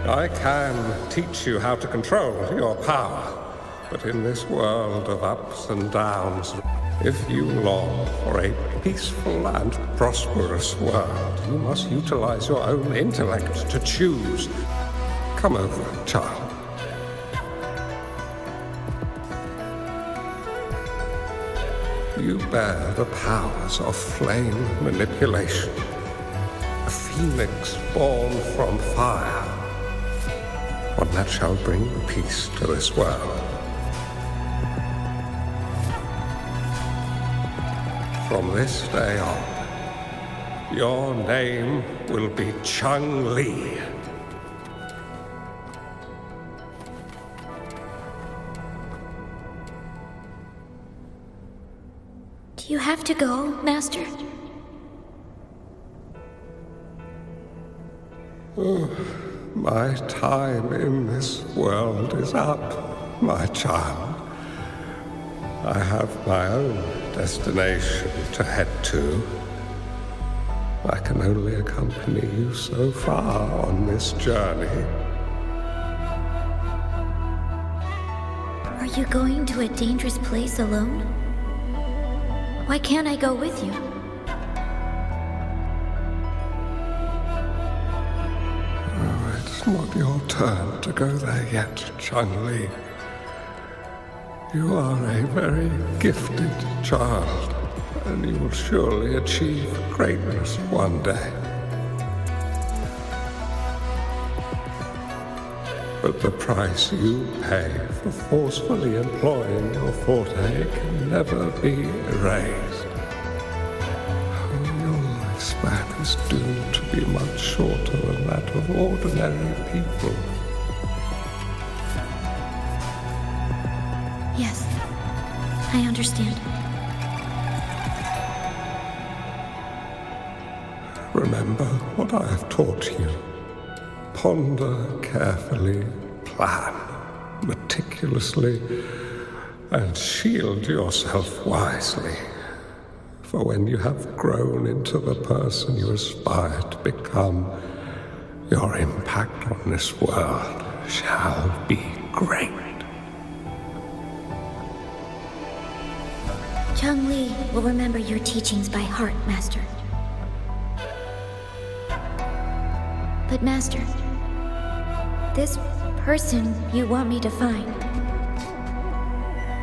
I can teach you how to control your power, but in this world of ups and downs, if you long for a peaceful and prosperous world, you must utilize your own intellect to choose. Come over, child. You bear the powers of flame manipulation, a phoenix born from fire, one that shall bring peace to this world. From this day on, your name will be Changli. Do you have to go, Master? My time in this world is up, my child. I have my own destination to head to. I can only accompany you so far on this journey. Are you going to a dangerous place alone? Why can't I go with you? Oh, it's not your turn to go there yet, Changli. You are a very gifted child, and you will surely achieve greatness one day. But the price you pay for forcefully employing your forte can never be erased. Your lifespan is doomed to be much shorter than that of ordinary people. Yes, I understand. Remember what I have taught you. Ponder carefully, plan meticulously, and shield yourself wisely. For when you have grown into the person you aspire to become, your impact on this world shall be great. Changli will remember your teachings by heart, Master. But Master, this person you want me to find,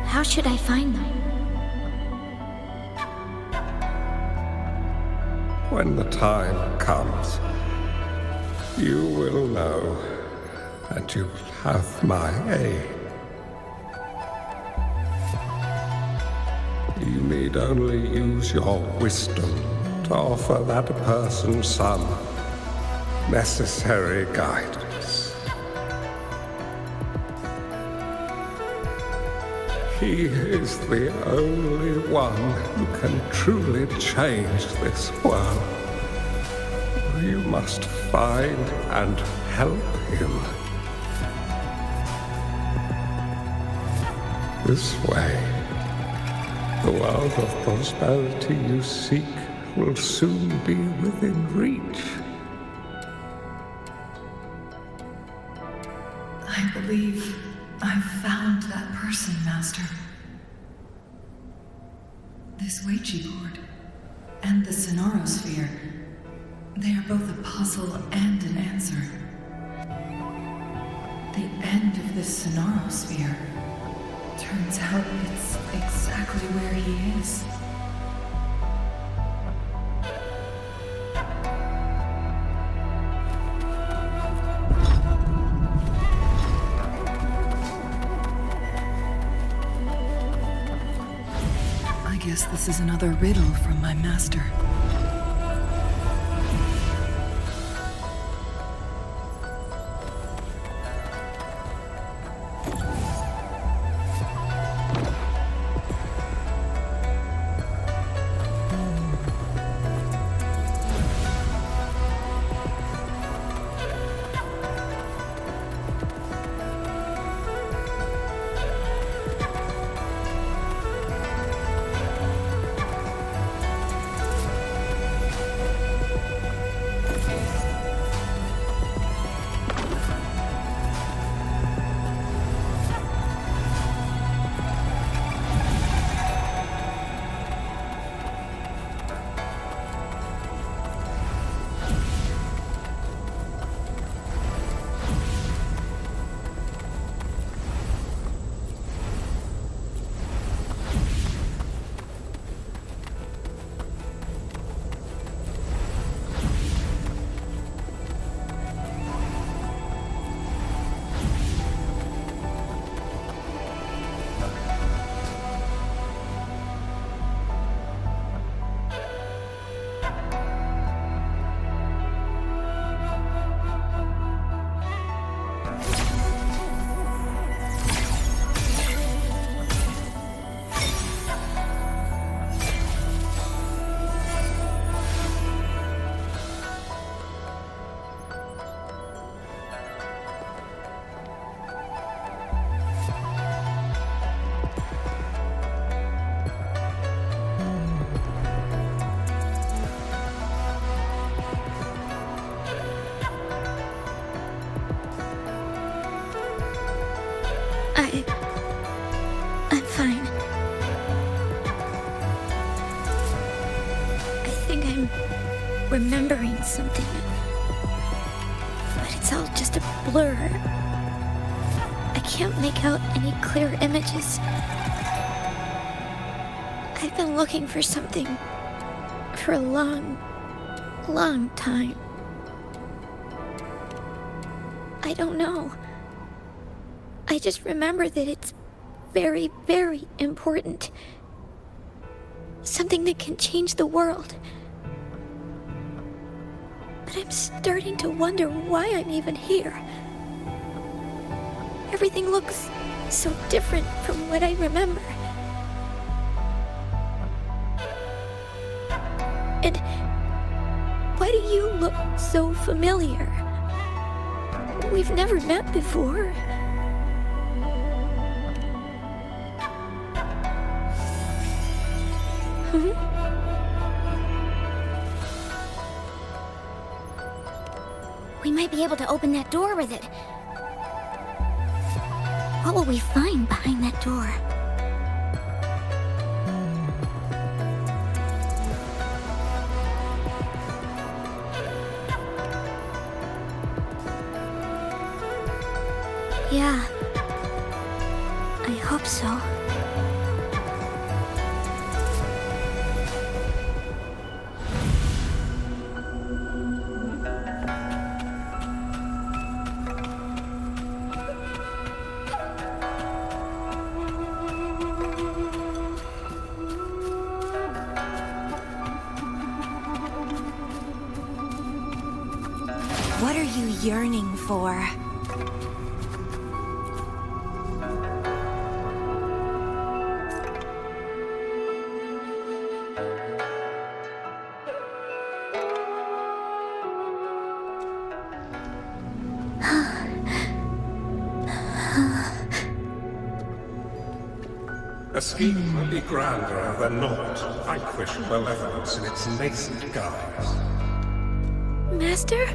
how should I find them? When the time comes, you will know, and you will have my aid. You need only use your wisdom to offer that person some necessary guidance. He is the only one who can truly change this world. You must find and help him. This way, the world of prosperity you seek will soon be within reach. I believe I've found that person, Master. This Ouija board and the Sonorosphere, they are both a puzzle and an answer. The end of this Sonorosphere, turns out it's exactly where he is. I guess this is another riddle from my master. I'm fine. I think I'm remembering something. But it's all just a blur. I can't make out any clear images. I've been looking for something for a long time. I don't know. I just remember that it's very, very important. Something that can change the world. But I'm starting to wonder why I'm even here. Everything looks so different from what I remember. And why do you look so familiar? We've never met before. We might be able to open that door with it. What will we find behind that door? Yeah. I hope so. What are you yearning for? A scheme may be grander than naught, vanquish malevolence in its nascent guise. Master?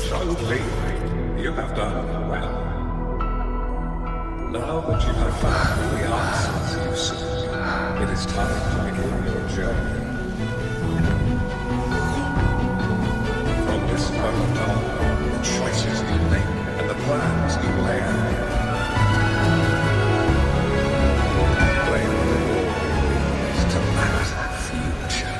Changli, you have done well. Now that you have found the answers you seek, it is time to begin your journey. From this moment on, the choices you make and the plans you lay out. Play the role to map the future.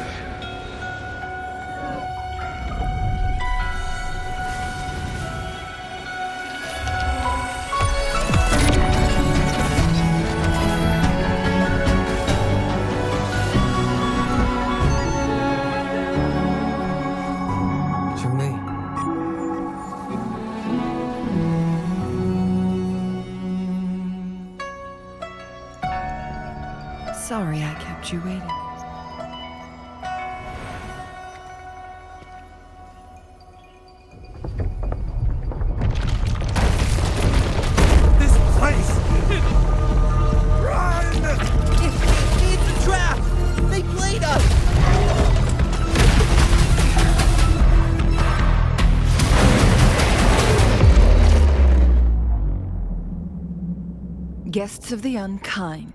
Sorry I kept you waiting. This place! Run! It's a trap! They played us! Guests of the unkind.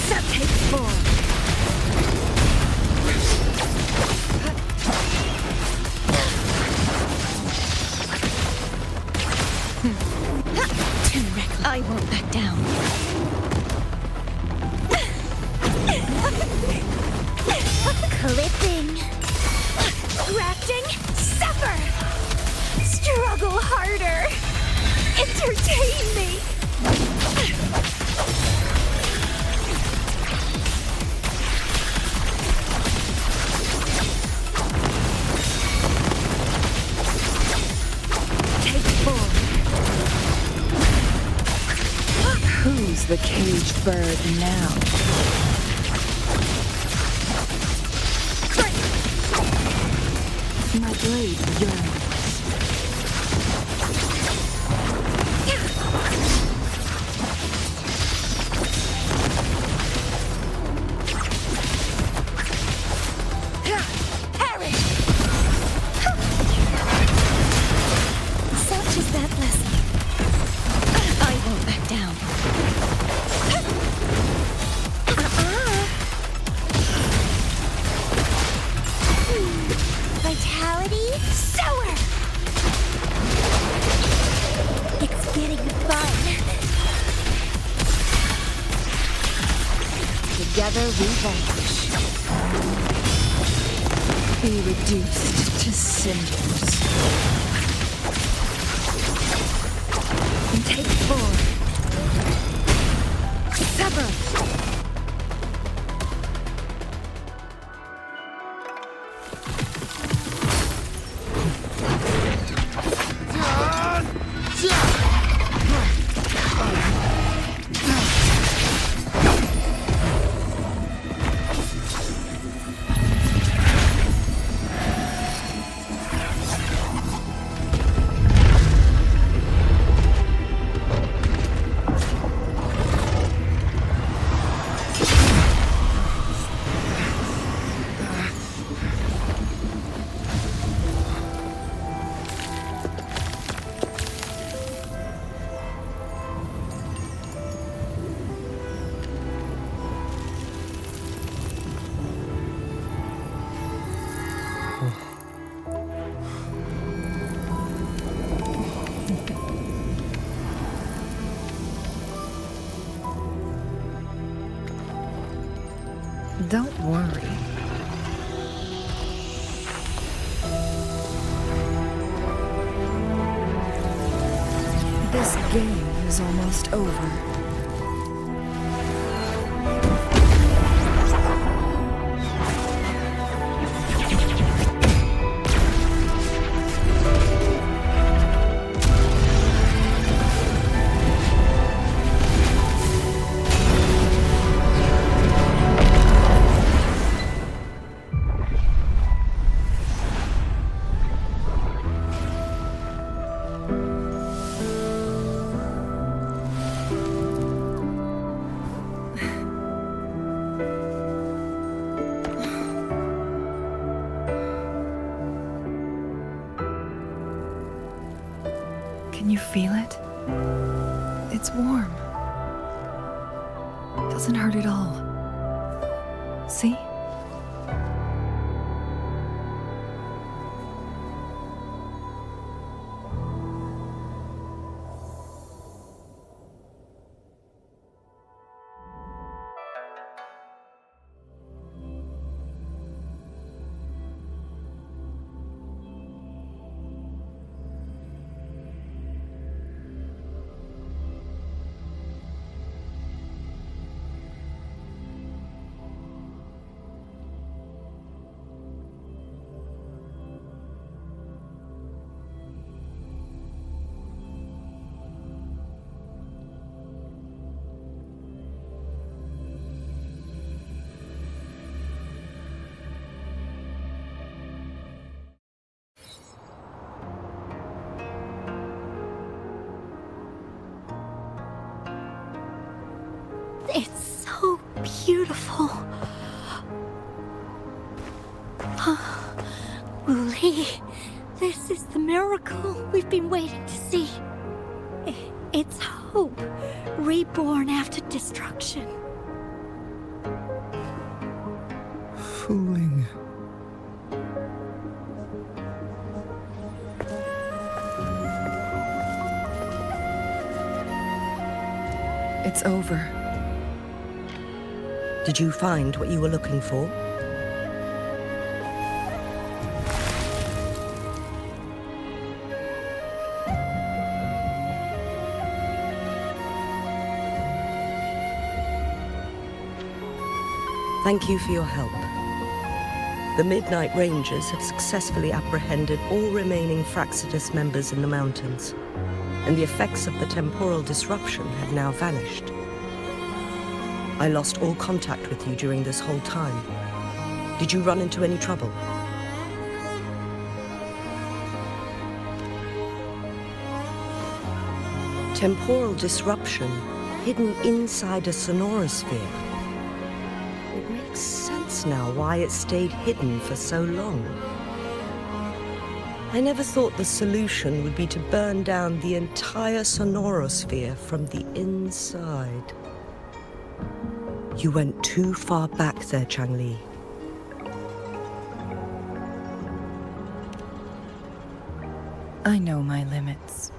Set takes form. Too reckless. I won't back down. Clipping. Grafting, suffer. Struggle harder. Entertain me. Who's the caged bird now? My blade yearns. fine. Together we vanquish. Be reduced to cinders. And take 4. Sever! Don't worry. This game is almost over. Can you feel it? It's warm. Doesn't hurt at all. See? It's so beautiful. Wooly, this is the miracle we've been waiting to see. It's hope, reborn after destruction. Fooling. It's over. Did you find what you were looking for? Thank you for your help. The Midnight Rangers have successfully apprehended all remaining Fraxidus members in the mountains, and the effects of the temporal disruption have now vanished. I lost all contact with you during this whole time. Did you run into any trouble? Temporal disruption hidden inside a sonorosphere. It makes sense now why it stayed hidden for so long. I never thought the solution would be to burn down the entire sonorosphere from the inside. You went too far back there, Changli. I know my limits.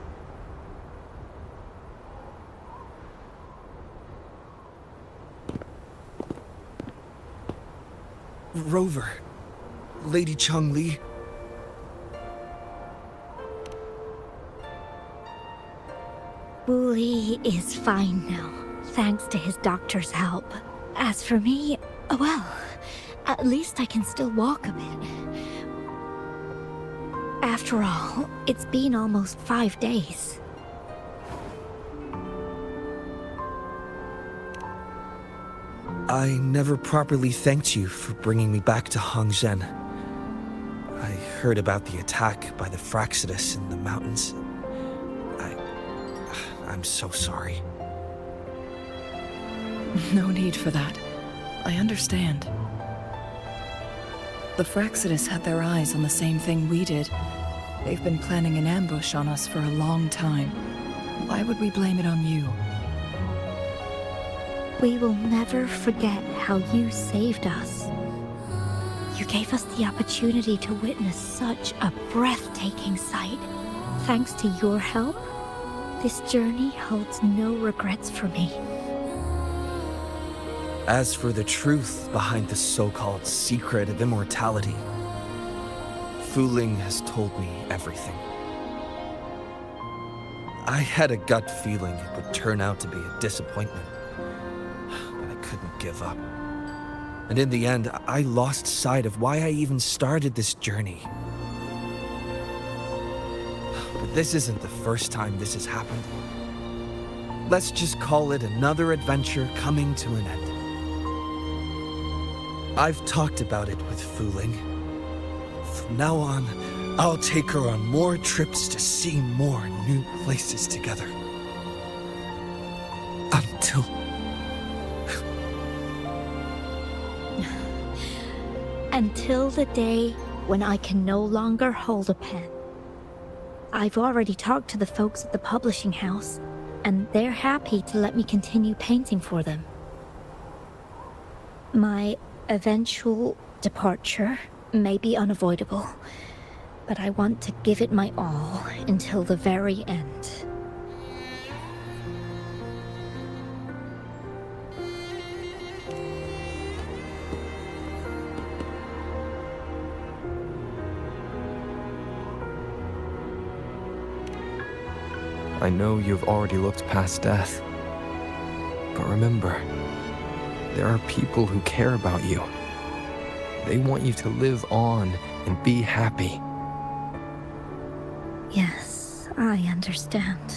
Rover. Lady Changli. Wu Li is fine now, thanks to his doctor's help. As for me, well, at least I can still walk a bit. After all, it's been almost 5 days. I never properly thanked you for bringing me back to Hongzhen. I heard about the attack by the Fraxidus in the mountains. I'm so sorry. No need for that. I understand. The Fraxidus had their eyes on the same thing we did. They've been planning an ambush on us for a long time. Why would we blame it on you? We will never forget how you saved us. You gave us the opportunity to witness such a breathtaking sight. Thanks to your help, this journey holds no regrets for me. As for the truth behind the so-called secret of immortality, Fu Ling has told me everything. I had a gut feeling it would turn out to be a disappointment, but I couldn't give up. And in the end, I lost sight of why I even started this journey. But this isn't the first time this has happened. Let's just call it another adventure coming to an end. I've talked about it with Fu Ling. From now on, I'll take her on more trips to see more new places together. Until... Until the day when I can no longer hold a pen. I've already talked to the folks at the publishing house, and they're happy to let me continue painting for them. My eventual departure may be unavoidable, but I want to give it my all until the very end. I know you've already looked past death, but remember, there are people who care about you. They want you to live on and be happy. Yes, I understand.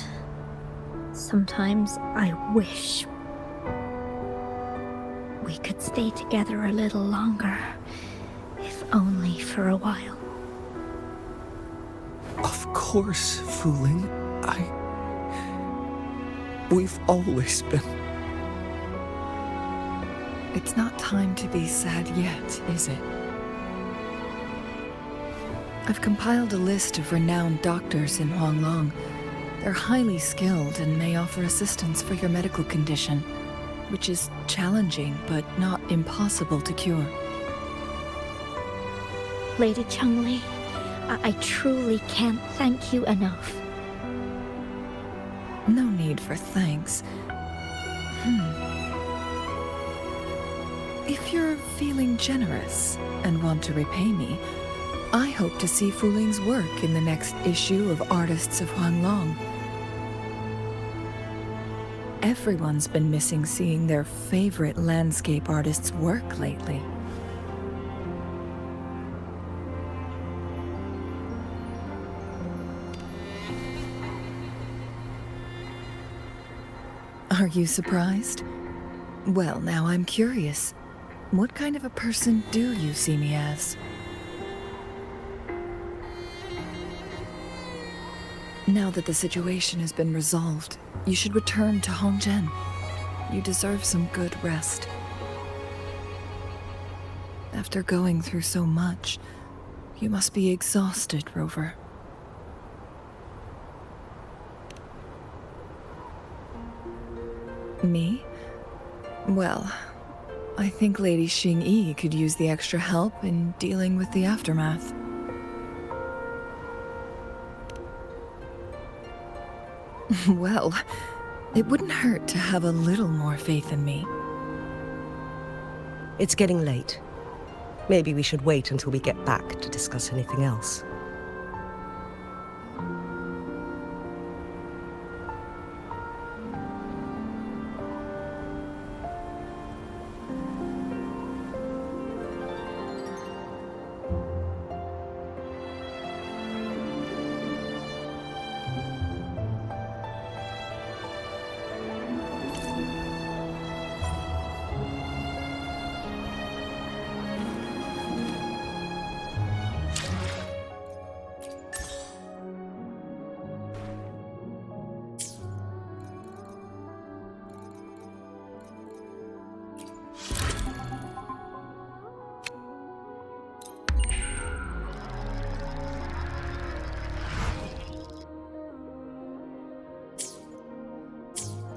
Sometimes I wish we could stay together a little longer, if only for a while. Of course, Fu Ling. We've always been... It's not time to be sad yet, is it? I've compiled a list of renowned doctors in Huanglong. They're highly skilled and may offer assistance for your medical condition, which is challenging but not impossible to cure. Lady Changli, I truly can't thank you enough. No need for thanks. If you're feeling generous and want to repay me, I hope to see Fu Ling's work in the next issue of Artists of Huanglong. Everyone's been missing seeing their favorite landscape artists work lately. Are you surprised? Well, now I'm curious. What kind of a person do you see me as? Now that the situation has been resolved, you should return to Hongzhen. You deserve some good rest. After going through so much, you must be exhausted, Rover. Me? Well, I think Lady Xing-Yi could use the extra help in dealing with the aftermath. Well, it wouldn't hurt to have a little more faith in me. It's getting late. Maybe we should wait until we get back to discuss anything else.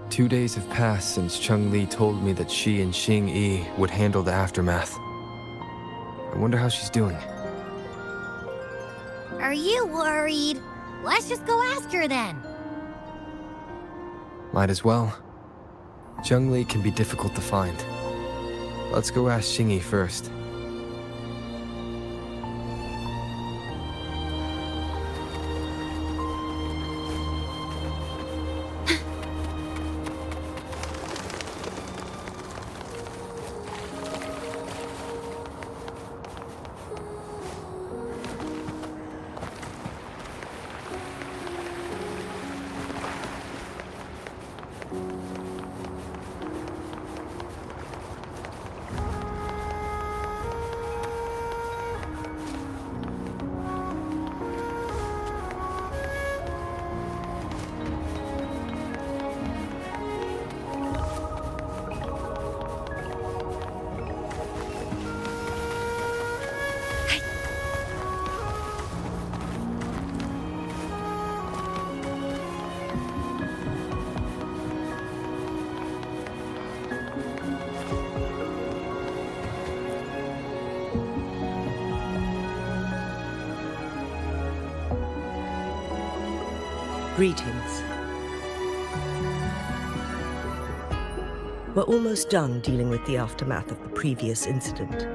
Two days have passed since Changli told me that she and Xing Yi would handle the aftermath. I wonder how she's doing. Are you worried? Let's just go ask her then. Might as well. Changli can be difficult to find. Let's go ask Xing Yi first. Greetings. We're almost done dealing with the aftermath of the previous incident.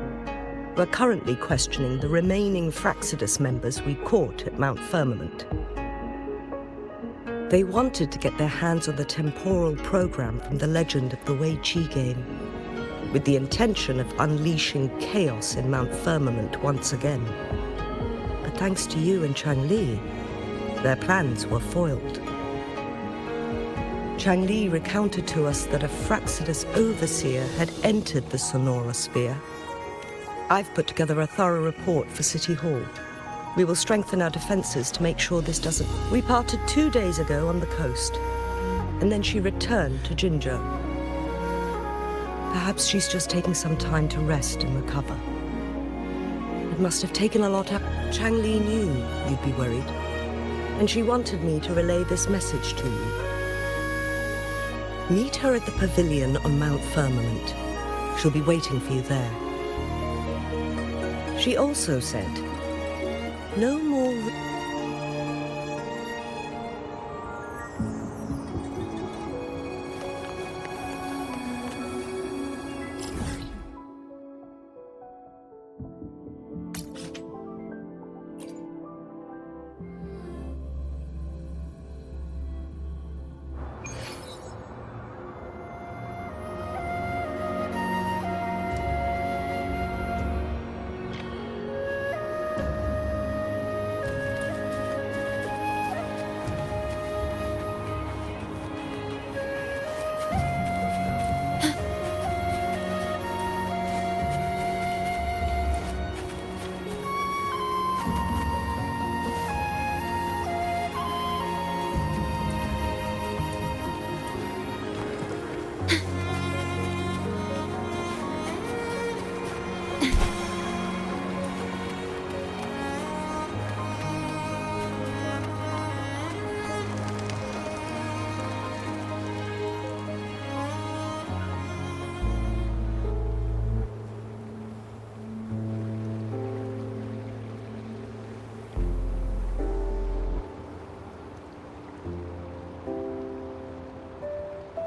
We're currently questioning the remaining Fraxidus members we caught at Mount Firmament. They wanted to get their hands on the temporal program from the legend of the Wei Qi game, with the intention of unleashing chaos in Mount Firmament once again. But thanks to you and Changli, their plans were foiled. Changli recounted to us that a Fraxidus overseer had entered the Sonora Sphere. I've put together a thorough report for City Hall. We will strengthen our defenses to make sure this doesn't... We parted 2 days ago on the coast, and then she returned to Jinzhou. Perhaps she's just taking some time to rest and recover. It must have taken a lot up. Changli knew you'd be worried, and she wanted me to relay this message to you. Meet her at the pavilion on Mount Firmament. She'll be waiting for you there. She also said, no more...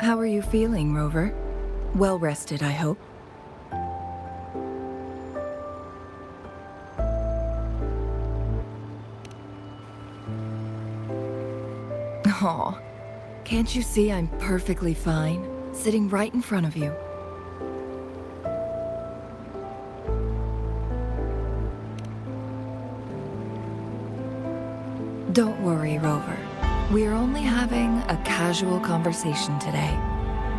How are you feeling, Rover? Well rested, I hope. Aw, can't you see I'm perfectly fine, sitting right in front of you? Don't worry, Rover. We're only having a casual conversation today.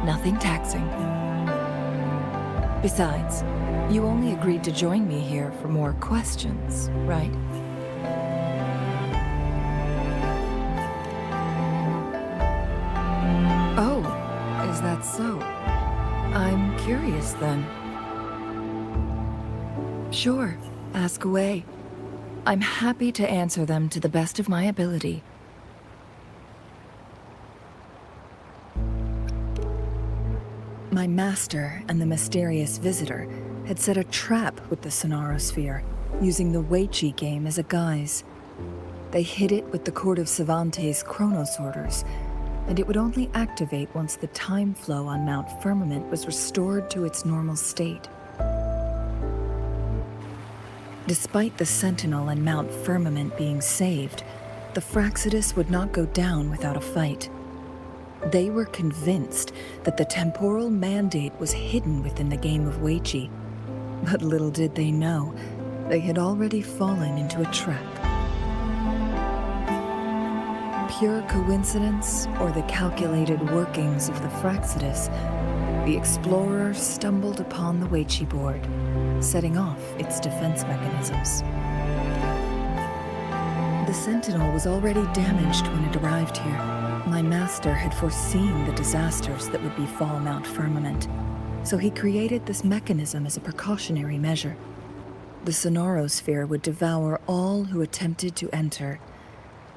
Nothing taxing. Besides, you only agreed to join me here for more questions, right? Oh, is that so? I'm curious then. Sure, ask away. I'm happy to answer them to the best of my ability. My master and the mysterious visitor had set a trap with the Sonarosphere, using the Weiqi game as a guise. They hid it with the Court of Savante's chronosorters, and it would only activate once the time flow on Mount Firmament was restored to its normal state. Despite the Sentinel and Mount Firmament being saved, the Fraxidus would not go down without a fight. They were convinced that the temporal mandate was hidden within the game of Weiqi, but little did they know, they had already fallen into a trap. Pure coincidence or the calculated workings of the Fraxidus, the explorer stumbled upon the Weiqi board, setting off its defense mechanisms. The Sentinel was already damaged when it arrived here. My master had foreseen the disasters that would befall Mount Firmament, so he created this mechanism as a precautionary measure. The Sonarosphere would devour all who attempted to enter,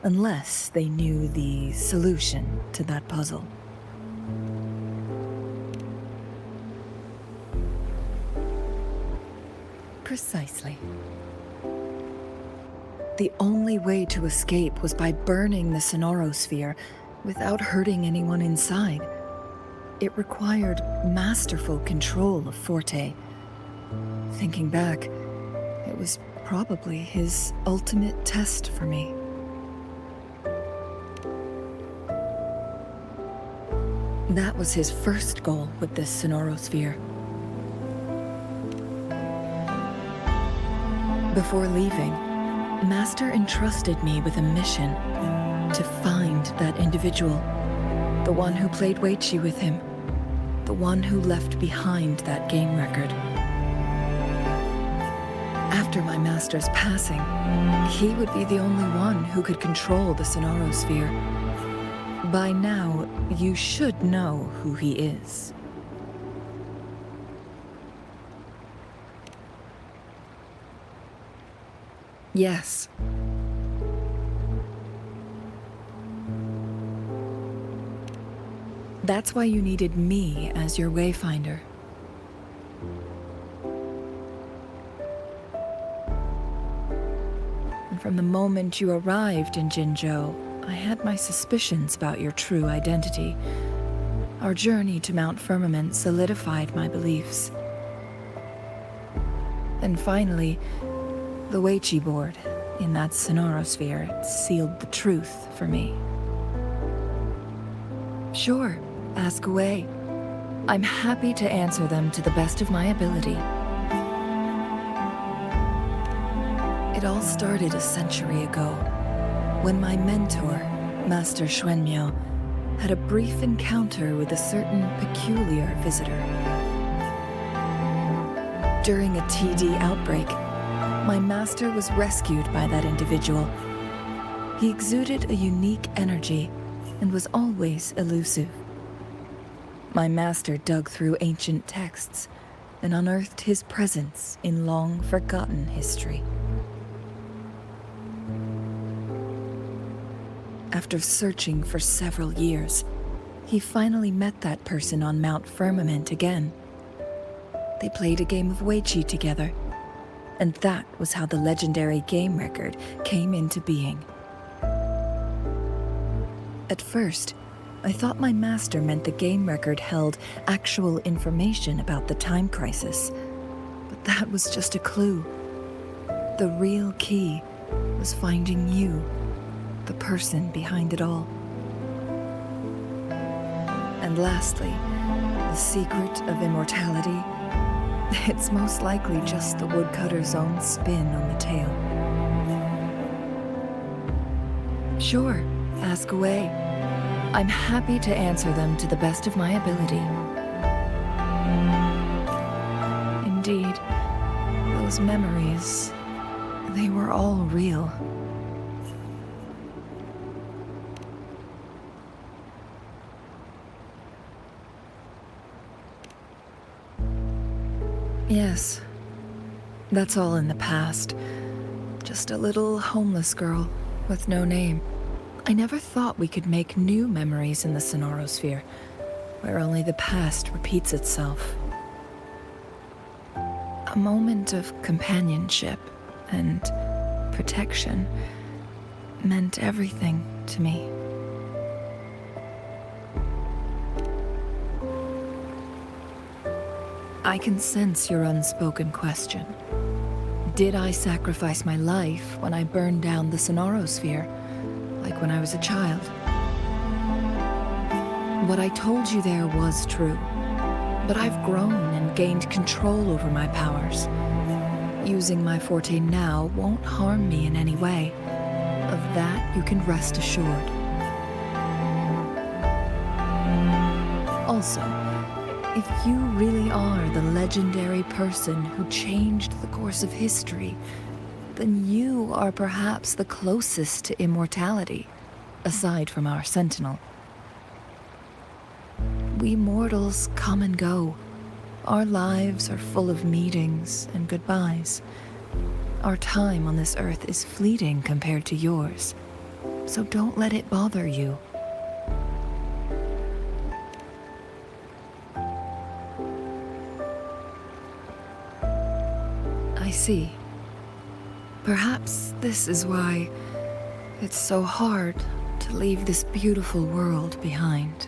unless they knew the solution to that puzzle. Precisely. The only way to escape was by burning the Sonarosphere without hurting anyone inside. It required masterful control of Forte. Thinking back, it was probably his ultimate test for me. That was his first goal with this Sonarosphere. Before leaving, Master entrusted me with a mission to find that individual, the one who played Weiqi with him, the one who left behind that game record. After my master's passing, he would be the only one who could control the Sonarosphere. By now, you should know who he is. Yes. That's why you needed me as your wayfinder. And from the moment you arrived in Jinzhou, I had my suspicions about your true identity. Our journey to Mount Firmament solidified my beliefs. And finally, the Weiqi board in that Sonarosphere sealed the truth for me. Sure, ask away. I'm happy to answer them to the best of my ability. It all started a century ago, when my mentor, Master Xuanmiao, had a brief encounter with a certain peculiar visitor. During a TD outbreak, my master was rescued by that individual. He exuded a unique energy and was always elusive. My master dug through ancient texts and unearthed his presence in long-forgotten history. After searching for several years, he finally met that person on Mount Firmament again. They played a game of Weiqi together, and that was how the legendary game record came into being. At first, I thought my master meant the game record held actual information about the time crisis, but that was just a clue. The real key was finding you, the person behind it all. And lastly, the secret of immortality. It's most likely just the woodcutter's own spin on the tale. Sure, ask away. I'm happy to answer them to the best of my ability. Indeed, those memories, they were all real. Yes, that's all in the past. Just a little homeless girl with no name. I never thought we could make new memories in the Sonorosphere, where only the past repeats itself. A moment of companionship and protection meant everything to me. I can sense your unspoken question. Did I sacrifice my life when I burned down the Sonorosphere, like when I was a child? What I told you there was true, but I've grown and gained control over my powers. Using my forte now won't harm me in any way. Of that you can rest assured. Also, if you really are the legendary person who changed the course of history, then you are perhaps the closest to immortality, aside from our sentinel. We mortals come and go. Our lives are full of meetings and goodbyes. Our time on this earth is fleeting compared to yours, so don't let it bother you. I see. Perhaps this is why it's so hard to leave this beautiful world behind.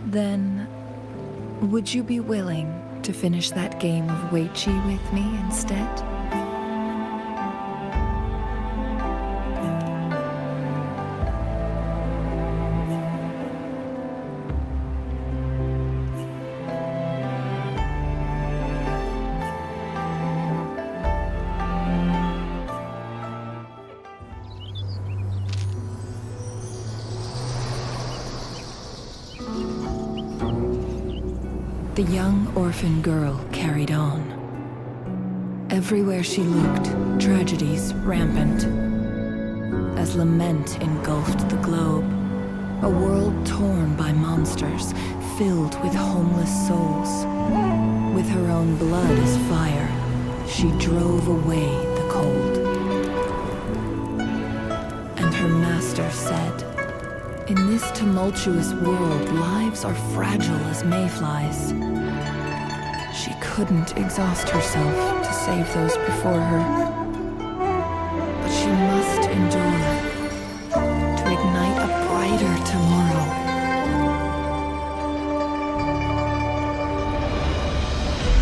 Then, would you be willing to finish that game of Weichi with me instead? The young orphan girl carried on. Everywhere she looked, tragedies rampant. As lament engulfed the globe, a world torn by monsters, filled with homeless souls. With her own blood as fire, she drove away the cold. And her master said, "In this tumultuous world, lives are fragile as mayflies." She couldn't exhaust herself to save those before her, but she must endure to ignite a brighter tomorrow.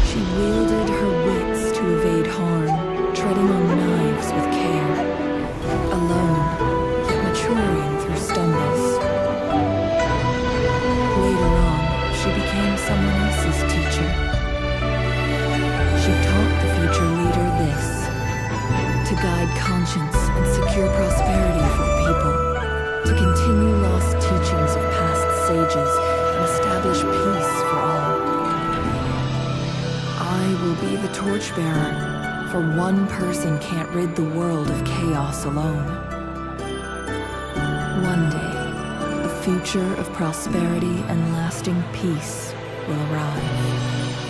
She wielded her wits to evade harm, treading on knives with care, alone, yet maturing through stumbles. Later on, she became someone else's teacher. She taught the future leader this: to guide conscience and secure prosperity for the people, to continue lost teachings of past sages and establish peace for all. I will be the torchbearer, for one person can't rid the world of chaos alone. One day, a future of prosperity and lasting peace will arrive.